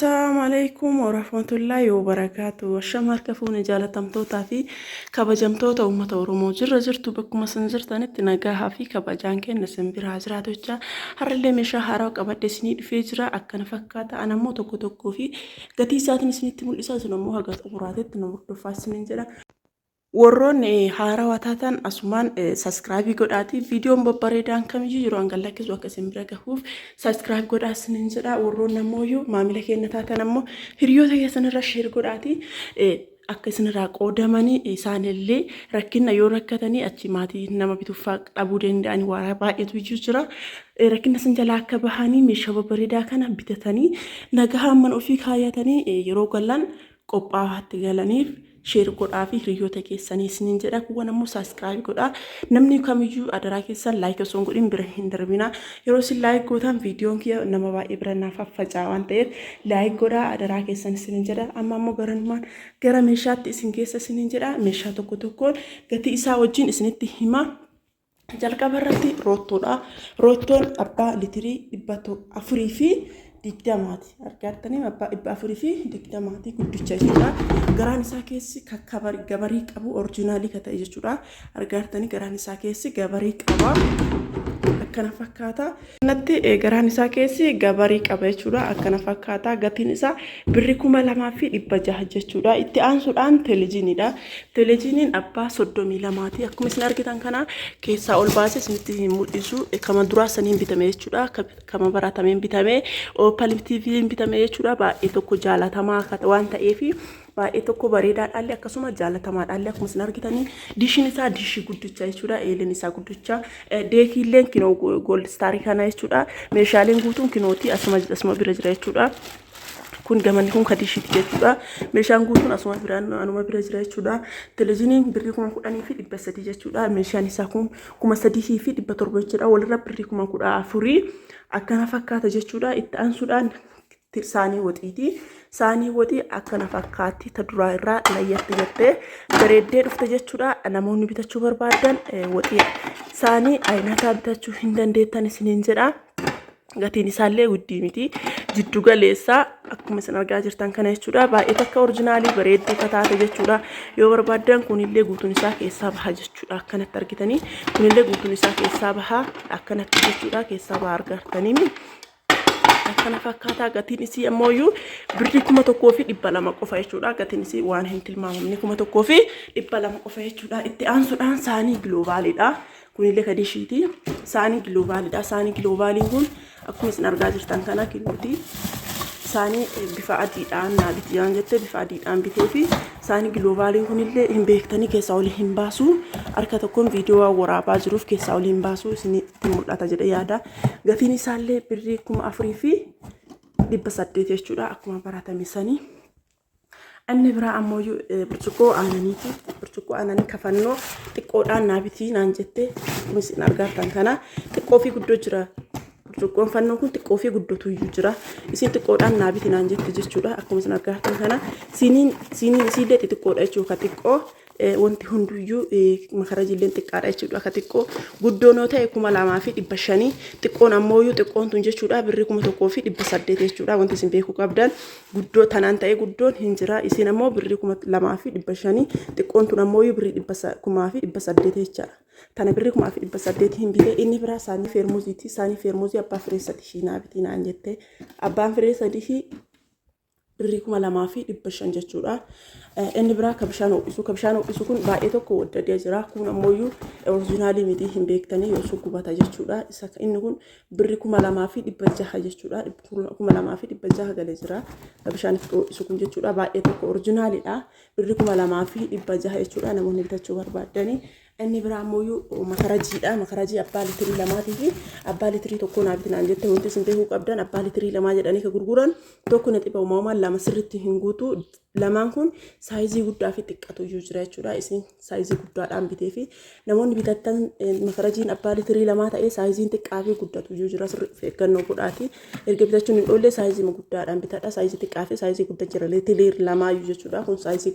السلام عليكم ورحمة الله وبركاته. الشمال كفون جالة تمتوتا في كبجمتوتا ومتا ورمو جرتو بكما سنجرتان اتناقاها في كبجان كين نسنبير عزراتو جا هر اللي مشا هراوك أباد سنيد في جرا أكنا فكاتا أنا مو توكو في قتي ساتن سنيد تمول إساس نموها قد أبراتت نمو فاسنين جرا warroon haarawaa taatan asumaan subscribe godhaati viidiyoon babbareedaan kamiyyuu yeroo angallakkisu akka isin bira gahuuf subscribe godhaa isiniin jedha. Warroon ammoo maamila keenya taatan ammoo hiriyoota keessanirra share godhaati akka isinirraa qoodamanii isaanillee rakkina yoo rakkatanii achi maatii nama bituuf dhabuu danda'an waa baay'eetu iyyuu jira. Rakkina san jalaa akka bahanii meeshaa babbareedaa kana bitatanii nagaa hamman ofii kaayatanii yeroo galan qophaa'aatti galaniif share godhaa fi hiriyoota keessanii isiniin jedha. Kuwwan ammoo subscribe godhaa. Namni kamiyyuu adaraa keessan like osoo godhin bira hin darbina. Yeroo isin like gootan viidiyoon kiyya nama baay'ee bira naaf faffacaa waan ta'eef like godhaa adaraa keessan isiniin jedha. Amma ammoo gara meeshaatti isin keessa isiniin jedha. Meeshaa tokko tokkoon gatii isaa wajjin isinitti hima. Jalqaba irratti roottoodha. Roottoon abbaa litirii 400 fi digdamaati. Argattanii abbaa 400 fi digdamaati guddicha jechuudha. Garaan isaa keessi gabarii qabu originaalii ka ta'e jechuudha. Argattanii garaan isaa keessi gabarii qaba. Akkana fakkaata. Natti garaan isaa keessi gabarii qaba jechuudha. Akkana fakkaata. Gatiin isaa birri 2600 jechuudha. Itti aansuudhaan televiziiniidha. Televiziiniin abbaa 32ti. Akkuma isin argitan kana keessaa ol baasee isinitti mul'isu kama duraa saniin bitame jechuudha. Kama baratameen bitame Opal TV bitame jechuudha. Baay'ee tokko jaalatamaa waan ta'eef baay'ee tokko bareedaadhaallee akkasuma jaalatamaadhaallee akkuma isin argitanii dishiin isaa dishii guddicha jechuudha. Eeleen isaa guddicha. Deekiilleen kinoo gold star kana jechuudha. Meeshaaleen guutuun kinooti asuma bira jira jechuudha. Kun gamanni kun kadishiiti jechuudha. Meeshaan guutuun anuma bira jira jechuudha. Televiziiniin birrii 10,300 jechuudha. Meeshaan isaa kun 3,700 jechuudha. Walirra birrii 14,000 akkana fakkaata jechuudha. Itti aansuudhaan saanii waxiiti. Saanii waxii akkana fakkaatti ta duraa irraa layyatti jettee bareeddee dhufte jechuudha. Namoonni bitachuu barbaadan waxii saanii ayinataa bitachuu hin dandeettan isiniin jedha. Gatiin isaallee guddii miti. Jiddu galeessaa akkuma isin argaa jirtan kana jechuudha. Baay'ee takka originaalii bareedduu taate jechuudha. Yoo barbaadan kunillee guutuun isaa keessaa baha jechuudha. Akkanatti argitanii kunillee guutuun isaa keessaa baha akkanatti jechuudha. Keessaa baha argatanii akkana fakkaata. Gatiin isii ammoo birrii 1,200 qofa jechuudha. Gatiin isii waan hin tilmaamamne 1,200 qofa jechuudha. Itti aansuudhaan saanii gloobaaliidha. Kunillee kadishiiti. Saanii gloobaaliidha. Saanii gloobaaliin kun akkuma isin argaa jirtan kana kilooti. Saanii bifa adiidhaan naabitiyaan jettee bifa adiidhaan bitee fi saanii gloobaaliin kunillee hin beektanii keessaa olii hin baasu. Harka tokkoon viidiyoo waraabaa jiruuf keessaa olii hin baasu isinitti mul'ata jedhee yaada. Gatiin isaallee birrii 4,800 jechuudha. Akkuma baratame sanii. Inni biraa ammoo burcuqqoo aananiiti. Burcuqqoo aananii kafannoo xiqqoodhaan naabitii naan jettee akkuma isin argattan kana xiqqoo fi guddoo jira. Burcuqqoon fannoo kun xiqqoo fi guddootu iyyuu jira. Isin xiqqoodhaan naabitii naan jette jechuudha. Akkuma isin argattan kana siiniin isiillee xiqqoodha jechuudha. Xiqqoo wanti hunduyyuu makarajilleen xiqqaadha jechuudha. Akka xiqqoo guddoon yoo ta'e 2,500 xiqqoon ammoo xiqqoon tun jechuudha birrii 1,800 jechuudha. Wanti isin beekuu qabdan guddoo tanaan ta'e guddoon hin jira. Isin ammoo birrii 2,500 xiqqoon tun ammoo birrii 1,800 jechuudha. Tana birrii 1,800 hin bite. Inni biraa saanii feermuuziiti. Saanii feermuuzii abbaa firee 3 naabitii naan jette. Abbaan firee 3 birrii 2,500 jechuudha. Inni biraa kabishaan ho'isu. Kabishaan ho'isu kun baay'ee tokko waddadee jira. Kun ammoo originaalii miti hin beektanii yoo gubata jechuudha. Inni kun birrii 2,600 jechuudha. 2,600 galee jira. Kabishaan ho'isu kun jechuudha. Baay'ee tokko originaalidha. Birrii 2,600 jechuudha. Namoonni bitachuu barbaadanii. Inni biraa ammoo makarajiidha. Makarajii abbaa litirii 2 fi abbaa litirii tokko naabitii naan jette wanti isin beekuu qabdan abbaa litirii 2 jedhanii ka gurguran tokko nexiba uumamaan 2 sirriitti hin guutu. Lamaan kun saayizii guddaa fi xiqqatu iyyuu jira jechuudha. Isin saayizii guddaadhaan bitee fi namoonni bitattan makarajiin abbaa litirii 2 ta'ee saayiziin xiqqaa fi guddatu iyyuu jira. Sirriitti eeggannoo godhaati. Erga bitachuun hin oolle saayizii guddaadhaan bitadha. Saayizii xiqqaa fi saayizii guddaa jira. Litirii 2 iyyuu jechuudha. Kun saayizii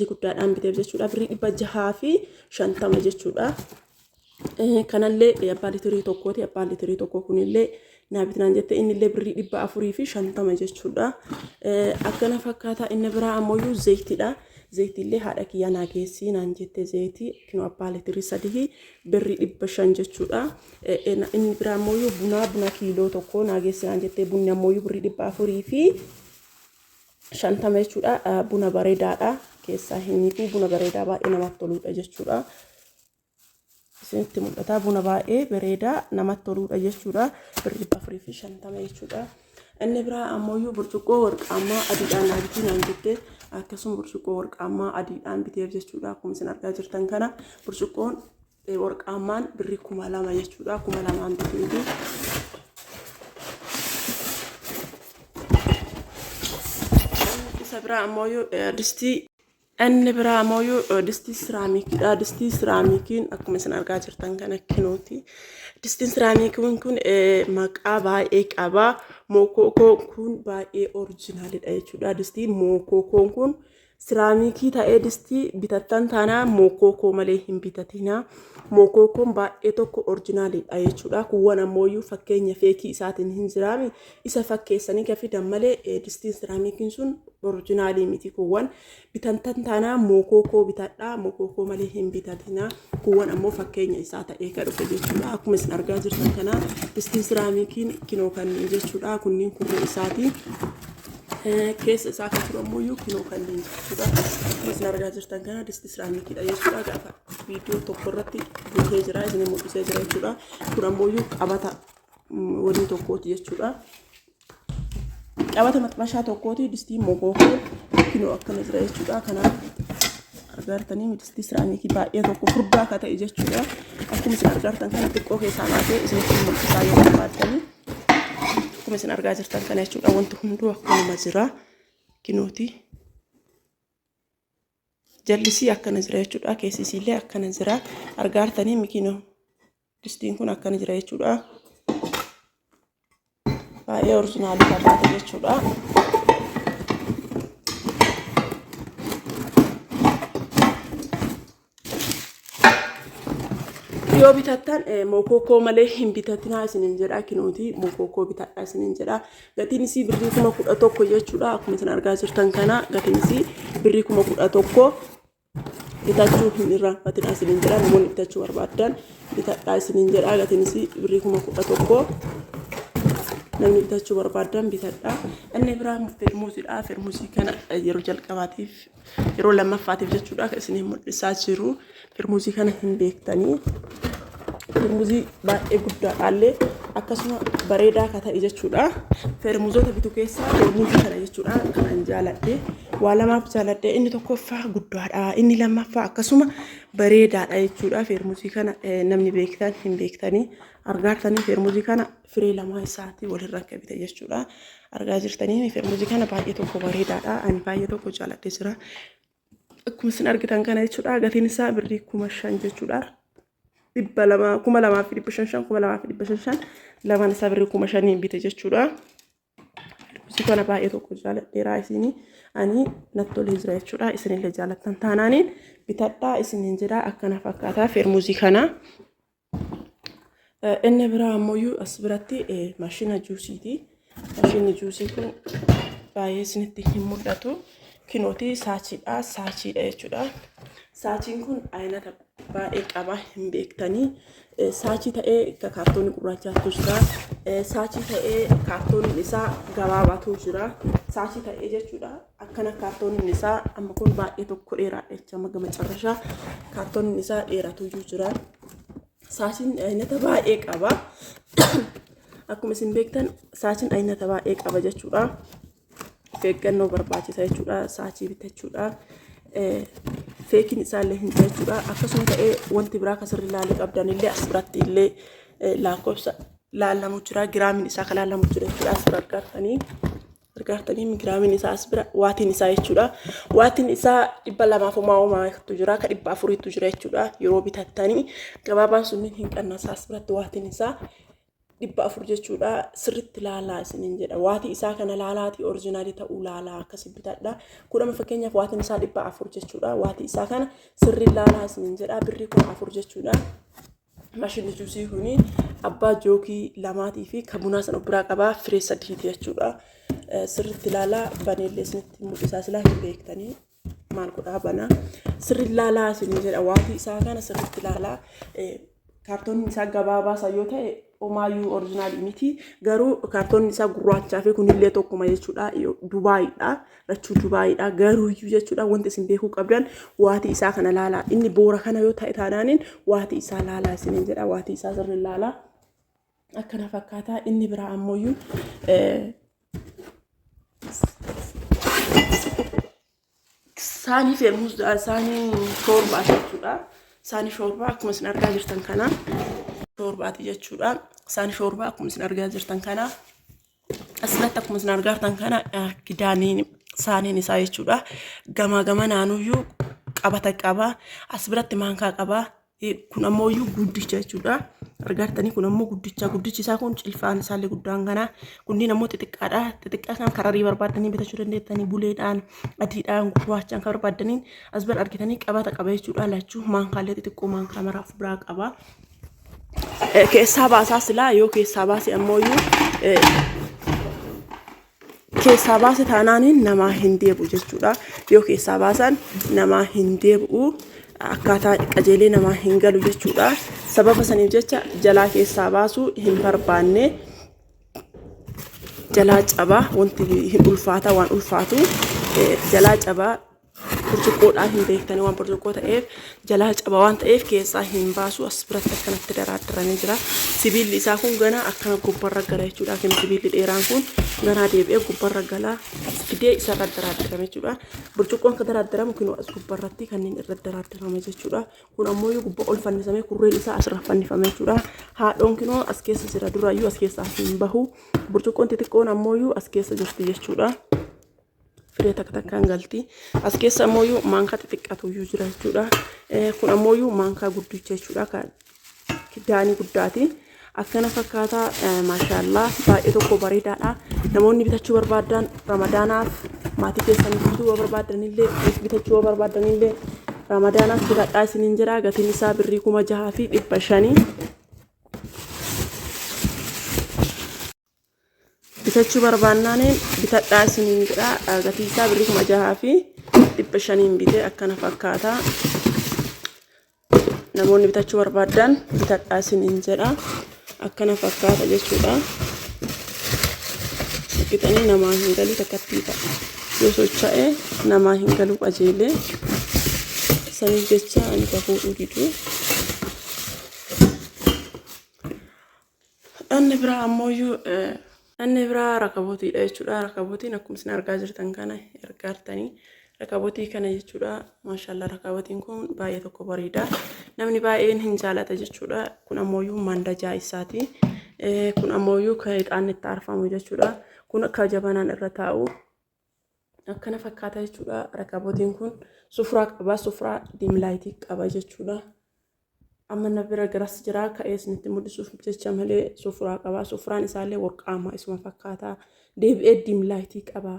guddaadhaan biteef jechuudha. Birrii 650 jechuudha. Kanallee abbaa litirii tokkooti. Abbaan litirii tokko kunillee naabitnaan jette inni illee birrii 450 jechuudha. Akkana fakkaata inni biraa ammoo zayitiidha. Zayitii illee haadha kiyyaa naa geessii naan jette zayitii kino abbaa litiri 3 birrii 500 jechuudha. Inni biraa ammoo buna kiiloo tokko naa geessii naan jette bunni ammoo birrii 450 jechuudha. Buna bareedaadha. Keessaa himiitu buna bareedaa baay'ee namatti toludha jechuudha. Isinitti mul'ata buna baay'ee bareedaa namatti toludha jechuudha. Birrii 450 jechuudha. Inni biraa ammoo burcuqqoo warqaamaa adiidhaan naa bitii naan jette akkasuma burcuqqoo warqaamaa adiidhaan biteef jechuudha. Akkuma isin argaa jirtan kana burcuqqoon warqaamaan birrii 2000 jechuudha. 2000 biteefi isa biraa ammoo distii inni biraa ammoo distii siraamikiidha. Distii siraamikiin akkuma isin argaa jirtan kana kinooti. Distiin siraamikiin kun maqaa baay'ee qaba. Mookokoon kun baay'ee oriijinaalidha jechuudha. Distii mookokoon kun siraamikii ta'ee distii bitattan taanaa mookokoo malee hin bitatina. Mookokoon baay'ee tokko oriijinaalidha jechuudha. Kuwwan ammoo fakkeenya feekii isaatiin hin jiraami. Isa fakkeessanii gafidan malee distiin siraamikiin sun oriijinaalii miti. Kuwwan bitattan taanaa mookokoo bitadhaa. Mookokoo malee hin bitatina. Kuwwan ammoo fakkeenya isaa ta'ee kan dhufe jechuudha. Akkuma isin argaa jirtan kana distiin siraamikiin kinoo kanneen jechuudha. Kunniin kurree isaati. Keessa isaa kan jiru ammoo kinoo kanneen jechuudha. Akkuma isin argaa jirtan kana distii siraamikiidha jechuudha. Gaafa viidiyoo tokko irratti buutee jira isin mul'isee jira jechuudha. Kun ammoo qabata waliin tokkooti jechuudha. Qabata maxxansaa tokkooti distii mookokoo kinoo akkana jira jechuudha. Kanaaf argartanii distii siraamikii baay'ee tokko furdaa akka ta'e jechuudha. Akkuma isin argartan kana xiqqoo keessaa baatee isinitti mul'isaa yoo barbaaddanii akkuma isin argaa jirtan kana jechuudha. Wanti hunduu akkanuma jira kinooti. Jallisii akkana jira jechuudha. Keessisiillee akkana jira. Argartanii mikinoo distiin kun akkana jira jechuudha. Baay'ee oriijinaalii fakkaata jechuudha. Yoo bitattan mookokoo malee hin bitatinaa isinin jedha kinooti. Mookokoo bitadhaa isinin jedha. Gatiin isii birrii 11,000 jechuudha. Akkuma isin argaa jirtan kana gatiin isii birrii 11,000 bitachuu hin irraanfatinaa isinin jedha. Namoonni bitachuu barbaadan bitadhaa isinin jedha. Gatiin isii birrii 11,000 namni bitachuu barbaadan bitadhaa. Inni biraa firmuusiidha. Firmuusii kana yeroo jalqabaatiif yeroo lammaffaatiif jechuudha kan isin mul'isaa jiru. Firmuusii kana hin beektanii. Firmuuzii baay'ee guddaadhaallee akkasuma bareedaa akka ta'e jechuudha. Firmuuzoota bitu keessaa firmuuzii kana jechuudha kan jaaladhe. Waa lamaaf jaaladhe. Inni tokkoffaa guddaadha. Inni lammaffaa akkasuma bareedaadha jechuudha. Firmuuzii kana namni beektan hin beektanii. Argartanii firmuuzii kana firee lamaa isaatti walirra akka bite jechuudha. Argaa jirtanii firmuuzii kana baay'ee tokko bareedaadha. Ani baay'ee tokko jaaladhe jira. Akkuma isin argitan kana jechuudha. Gatiin isaa birrii 5,000 jechuudha. 2,500 lamaan isaa birrii 5,000 bite jechuudha. Firmuuzii kana baay'ee tokko jaaladheera isinii. Ani natti tolee jira jechuudha. Isinillee jaalattan taanaaniin bitadhaa isiniin jedha akkana fakkaata firmuuzii kana. Inni biraa ammoo as biratti maashina juusiiti. Maashinni juusii kun baay'ee isinitti hin mul'atu. Kinooti saachiidha. Saachiidha jechuudha. Saachiin kun aynata baay'ee qaba hin beektanii. Saachii ta'ee kaartoonii gurraachaatu jira. Saachii ta'ee kaartooniin isaa gabaabaatu jira. Saachii ta'ee jechuudha. Akkana kaartooniin isaa amma kun baay'ee tokko dheeraadha jechuudha. Amma gama carrashaa kaartooniin isaa dheeratu jira. Saachiin aynata baay'ee qaba. Akkuma isin beektan saachiin aynata baay'ee qaba jechuudha. Feeggannoo barbaachisa jechuudha. Saachii bitachuudha. Feekiin isaallee hin jechuudha. Akkasuma ta'ee wanti biraa kasirri ilaaluu qabdan illee as biratti illee lakkoofsa laalamu jira. Giraamiin isaa kan laalamu jira jechuudha. As bira argartanii giraamiin isaa as bira waatiin isaa jechuudha. Waatiin isaa 200 jira. Ka 400 jira jechuudha. Yeroo bitattanii gabaabaan sunniin hin qannasa as biratti waatiin isaa 400 jechuudha. Sirriitti laalaa isiniin jedha. Waatii isaa kana laalaati oriijinaalii ta'uu laalaa akkasii bitadha. Kudhama fakkeenyaaf waatiin isaa 400 jechuudha. Waatii isaa kana sirrii laalaa isiniin jedha. Birrii 4,000 jechuudha. Maashinni juusii kuni abbaa jookii lamaatii fi kan bunaa sana biraa qabaa firee sadiiti jechuudha. Sirriitti ilaalaa baneellee isinitti mul'isaa silaa hin beektanii maal godhaa banaa sirriitti ilaalaa isin jedha waatii isaa kana sirriitti ilaalaa kaartoonni isaa gabaabaa yoo ta'e Omaayyuu oriijinaalii miti garuu kaartoonni isaa gurraachaa fi kunillee tokkuma jechuudha. Dubaayiidha lachuu Dubaayiidha garuu iyyuu jechuudha wanti isin beekuu qabdan waatii isaa kana laalaa inni boora kana yoo ta'e taanaaniin waatii isaa laalaa isin jedha waatii isaa sirriitti ilaalaa akkana fakkaataa inni biraa ammoo saanii feermuus saanii shoorbaa jechuudha. Saanii shoorbaa akkuma isin argaa jirtan kana shorbaati jechuudha. Saanii shoorbaa akkuma isin argaa jirtan kana asirratti akkuma isin argaa jirtan kana kidaaniin saaniin isaa jechuudha. Gamaa gama naanuyyuu qabata qaba. As biratti maankaa qaba. Kun ammoo guddicha jechuudha. Argaatanii kun ammoo guddichi isaa kun cilfaan isaallee guddaan kana kunniin ammoo xixiqqaadha. Xixiqqaa kan kararii barbaadanii bitachuu dandeettanii buleedhaan adiidhaan gurraachaan kan barbaadaniin as bira argitanii qabata qaba jechuudha. Lachuu maankaalee xixiqqoo maankaa maraaf biraa qaba. Keessaa baasaa silaa yoo keessaa baase ammoo keessaa baase taanaaniin namaa hin deebi'u jechuudha. Yoo keessaa baasan namaa hin deebi'u. Akkaataa qajeelee namaa hin galu jechuudha. Sababa saniif jecha jalaa keessaa baasuu hin barbaanne jalaa cabaa wanti hin ulfaata waan ulfaatu jalaa cabaa burcuqqoodhaan hin beektanii waan burcuqqoo ta'eef jalaa cabaa waan ta'eef keessaa hin baasu as biratti akkanatti daraaddaramee jira. Sibiilli isaa kun gana akkana gubbarra gala jechuudha. Kan sibiilli dheeraan kun gana deebi'ee gubbarra gala fidee isarra daraaddarame jechuudha. Burcuqqoon kan daraaddaramu kun as gubbarratti kanneen irra daraaddarame jechuudha. Kun ammoo gubbaa ol fannisamee kurreen isaa asirra fannifame jechuudha. Haadhoon kunoo as keessa jira duraayyuu as keessaa hin bahu. Burcuqqoon xixiqqoon ammoo as keessa jirti jechuudha. Firee takkaan galti. As keessa ammoo maankaa xixiqqaatu jira jechuudha. Kun ammoo maankaa guddicha jechuudha. Kan kidaanii guddaati. Akkana fakkaataa maashaallah baay'ee tokko bareedaadha. Namoonni bitachuu barbaadan ramadaanaaf maatii keessanii bituu barbaadanillee bitachuu barbaadanillee ramadaanaaf bitadhaa isiniin jedha. Gatiin isaa birrii 6,500. Bitachuu barbaannaaniin bitadhaa isiniin jedha. Gatiin isaa birrii 6,500 bitee akkana fakkaataa. Namoonni bitachuu barbaadan bitadhaa isiniin jedha. Akkana fakkaata jechuudha. Bitanii namaa hin galu takkatti ta'a. Yoo socho'ee namaa hin galu qajeelee saniif jecha ani fuudhuu didu. Inni biraa ammoo inni biraa rakabootiidha jechuudha. Rakabootiin akkuma isin argaa jirtan kana erga artanii rakabootii kana jechuudha. Maashaallah rakabootiin kun baay'ee tokko bareeda. Namni baay'een hin jaalata jechuudha. Kun ammoo mandajaa isaati. Kun ammoo kan ixaanni itti aarfamu jechuudha. Kun akka jabanaan irra taa'u akkana fakkaata jechuudha. Rakabootiin kun sufraa qaba. Sufraa diimlaayitii qaba jechuudha. Amma na bira garas jira ka'ee isinitti mul'isuuf jecha malee sufraa qaba. Sufraan isaallee warqaama isuma fakkaata. Deebi'ee diimlaayitii qaba.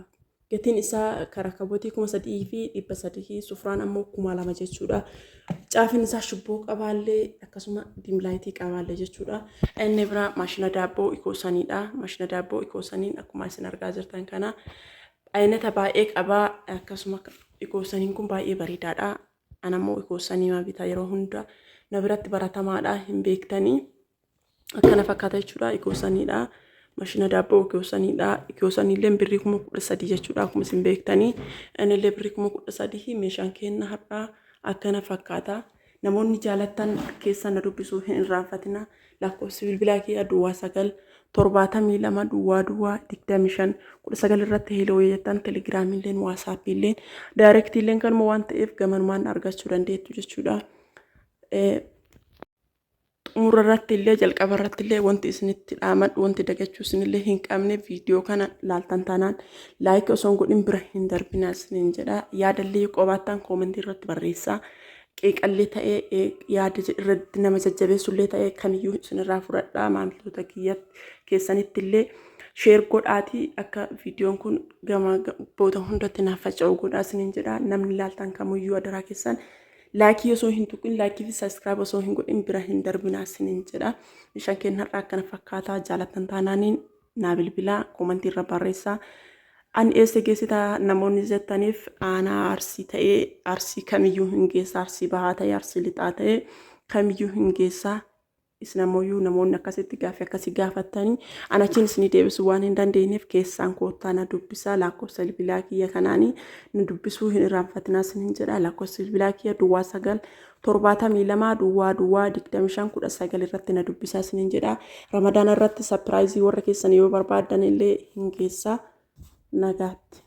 Gatiin isaa rakabootii 3,300 sufraan ammoo 2,000 jechuudha. Caafin isaa shubboo qabaallee akkasuma diimlaayitii qabaallee jechuudha. Inni biraa maashina daabboo ikoosaniidha. Maashina daabboo ikoosaniin akkuma isin argaa jirtan kana aynata baay'ee qabaa. Akkasuma ikoosaniin kun baay'ee bareedaadha. Anammoo ikoosanii ma bitaa yeroo hunda na biratti baratamaadha hin beektanii. Akkana fakkaata jechuudha ikoosaniidha. Maashina daabboo ikoosaniidha. Ikoosaniillee birrii 13,000 jechuudha akkuma isin beektanii. Innillee birrii 13,000 meeshaan kenna har'aa akkana fakkaata. Namoonni jaalattan keessa na dubbisuu hin irraanfatina. Lakkoofsi bilbilaa kee duwwaa 972 duwwaa 25 19 irratti heeloo jettan telegiraamiilleen waasaappiilleen daayirektiilleen kanuma waan ta'eef gamanumaan argachuu dandeettu jechuudha. Xumura irratti illee jalqaba irratti illee wanti isinitti dhaamadhu wanti dagachuu isinillee hin qabne viidiyoo kana laaltan taanaan laayikii osoo hin godhin bira hin darbina isiniin jedha. Yaadallee qobaattaan koomentii irratti barreessaa. Qeeqallee ta'ee yaada irratti nama jajjabeessullee ta'ee kamiyyuu isinirraa fudhadhaa. Maamiltoota keessanitti illee sheer godhaatii akka viidiyoon kun gama boota hundatti naaf faca'u godhaa isiniin jedha. Namni laaltan kamiyyuu adaraa keessan laakii osoo hin tuqin laakii fi sabiskiraayib osoo hin godhin bira hin darbinaa isiniin jedha. Meeshaan keenya har'aa akkana fakkaataa jaalatan taanaaniin naa bilbilaa koomantii irra barreessaa. Ani eessa geessitaa namoonni jettaniif aanaa arsii ta'ee arsii kamiyyuu hin geessa arsii bahaa ta'ee arsii lixaa ta'ee kamiyyuu hin geessaa. Isnamoyyuu namoonni akkasitti gaaffii akkasii gaafatanii anachiin isinii deebisuu waan hin dandeenyeef keessaan koottaa na dubbisaa lakkoofsa bilbilaa kiyya kanaanii nu dubbisuu hin irraanfatinaa isiniin jedha. Lakkoofsa bilbilaa kiyya duwwaa 972 duwwaa 2519 irratti na dubbisaa isiniin jedha. Ramadaana irratti sapiraayizii warra keessan yoo barbaadan illee hin geessaa. Nagaatti.